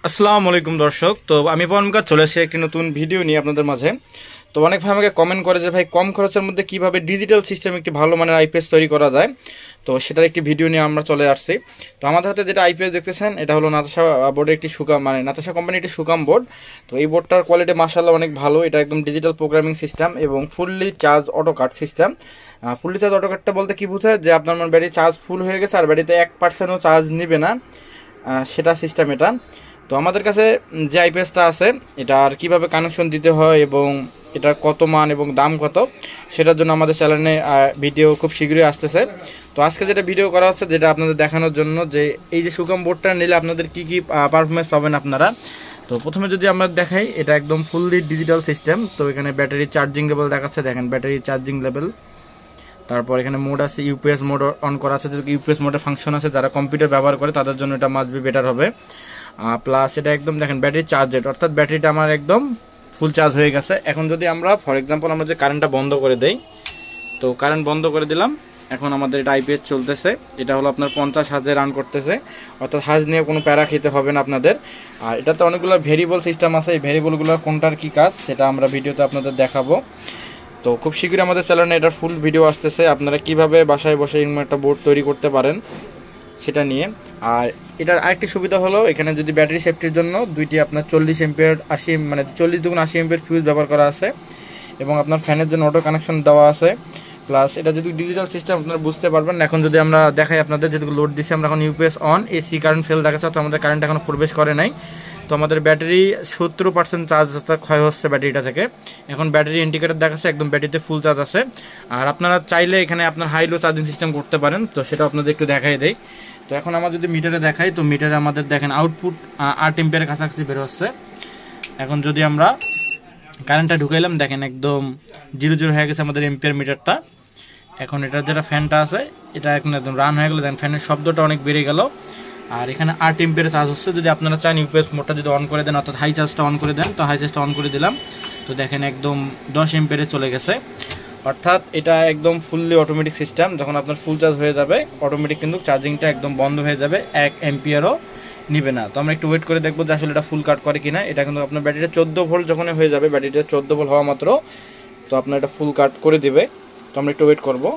আসসালামু আলাইকুম দর্শক। তো আমি পরমকার চলে এসে একটি নতুন ভিডিও নিয়ে আপনাদের মাঝে। তো অনেক ভাই আমাকে কমেন্ট করে যে ভাই কম খরচের মধ্যে কিভাবে ডিজিটাল সিস্টেম একটি ভালো মানের আইপিএস তৈরি করা যায়। তো সেটার একটি ভিডিও নিয়ে আমরা চলে আসছি। তো আমাদের হাতে যেটা আইপিএস দেখতেছেন এটা হলো নাতাশা বোর্ডের একটি সুকাম নাতাশা কোম্পানির একটি সুকাম বোর্ড। তো এই বোর্ডটার কোয়ালিটি মাশাআল্লাহ অনেক ভালো। এটা একদম ডিজিটাল প্রোগ্রামিং সিস্টেম এবং fully charge auto cut system. Fully charge auto কাটটা বলতে কি বোঝায় যে আপনার ব্যাটারি চার্জ ফুল হয়ে গেছে আর ব্যাটারিতে 1%ও চার্জ নেবে না, সেটা সিস্টেম এটা। তো আমাদের কাছে যে আইপিএসটা আছে এটার কিভাবে কানেকশন দিতে হয় এবং এটা কত মান এবং দাম কত, সেটার জন্য আমাদের চ্যানেলে ভিডিও খুব শীঘ্রই আসতেছে। তো আজকে যেটা ভিডিও করা হচ্ছে যেটা আপনাদের দেখানোর জন্য যে এই যে সুকাম বোর্ডটা নিলে আপনাদের কি কি পারফরমেন্স পাবেন আপনারা। তো প্রথমে যদি আমরা দেখাই, এটা একদম ফুললি ডিজিটাল সিস্টেম। তো এখানে ব্যাটারি চার্জিং লেভেল দেখাচ্ছে, দেখেন ব্যাটারি চার্জিং লেভেল। তারপর এখানে মোড আছে, ইউপিএস মোড অন করা আছে, যদি ইউপিএস মোডের ফাংশন আছে যারা কম্পিউটার ব্যবহার করে তাদের জন্য এটা মাস্ট বি বেটার হবে। প্লাস এটা একদম দেখেন ব্যাটারি চার্জেড, অর্থাৎ ব্যাটারিটা আমার একদম ফুল চার্জ হয়ে গেছে। এখন যদি আমরা ফর এক্সাম্পল আমরা যে কারেন্টটা বন্ধ করে দেই, তো কারেন্ট বন্ধ করে দিলাম, এখন আমাদের এটা আইপিএস চলতেছে। এটা হলো আপনার 50 হার্জে রান করতেছে, অর্থাৎ হার্জ নিয়ে কোনো প্যারা খেতে হবে না আপনাদের। আর এটাতে অনেকগুলো ভেরিয়েবল সিস্টেম আছে, এই ভেরিয়েবলগুলো কোনটার কী কাজ সেটা আমরা ভিডিওতে আপনাদের দেখাবো। তো খুব শীঘ্রই আমাদের চ্যানেলে এটার ফুল ভিডিও আসতেছে, আপনারা কিভাবে বাসায় বসে এরকম একটা বোর্ড তৈরি করতে পারেন সেটা নিয়ে। আর এটার আরেকটি সুবিধা হলো এখানে যদি ব্যাটারি সেফটির জন্য দুইটি আপনার 40 এম্পিয়ার 80 মানে 40 দুগুণ 80 এম্পিয়ার ফিউজ ব্যবহার করা আছে এবং আপনার ফ্যানের জন্য অটো কানেকশন দেওয়া আছে। প্লাস এটা যদি ডিজিটাল সিস্টেম আপনারা বুঝতে পারবেন। এখন যদি আমরা দেখাই আপনাদের, যেহেতু লোড দিচ্ছি আমরা এখন UPS on, AC current fail দেখাচ্ছে, তো আমাদের কারেন্ট এখনো প্রবেশ করে নাই। তো আমাদের ব্যাটারি 70% চার্জ ক্ষয় হচ্ছে ব্যাটারিটা থেকে। এখন ব্যাটারি ইন্ডিকেটর দেখাচ্ছে একদম ব্যাটারিতে ফুল চার্জ আছে। আর আপনারা চাইলে এখানে আপনার হাই লো চার্জিং সিস্টেম করতে পারেন, তো সেটা আপনাদের একটু দেখাই দেয়। তো এখন আমরা যদি মিটারে দেখাই, তো মিটারে আমাদের দেখেন আউটপুট 8 এম্পিয়ারের কাছাকাছি বের হচ্ছে। এখন যদি আমরা কারেন্টটা ঢুকাইলাম, দেখেন একদম 0 হয়ে গেছে আমাদের এম্পিয়ার মিটারটা। এখন এটার যেটা ফ্যানটা আছে এটা এখন একদম রান হয়ে গেলো, দেখেন ফ্যানের শব্দটা অনেক বেড়ে গেল। আর এখানে 8 এম্পিয়ার চার্জ হচ্ছে। যদি আপনারা চান ইউপিএস মোডটা যদি অন করে দেন, অর্থাৎ হাই চার্জটা অন করে দেন, তো হাই চার্জটা অন করে দিলাম, তো দেখেন একদম 10 এম্পিয়ারে চলে গেছে। অর্থাৎ এটা একদম ফুললি অটোমেটিক সিস্টেম। যখন আপনার ফুল চার্জ হয়ে যাবে অটোমেটিক কিন্তু চার্জিংটা একদম বন্ধ হয়ে যাবে, 1 এম্পিয়ারও নিবে না। তো আমরা একটু ওয়েট করে দেখবো যে আসলে এটা ফুল কাট করে কিনা। এটা কিন্তু আপনার ব্যাটারিটা 14 ভোল্ট যখন হয়ে যাবে, ব্যাটারিটা 14 ভোল্ট হওয়া মাত্র তো আপনার এটা ফুল কাট করে দিবে। তো আমরা একটু ওয়েট করবো।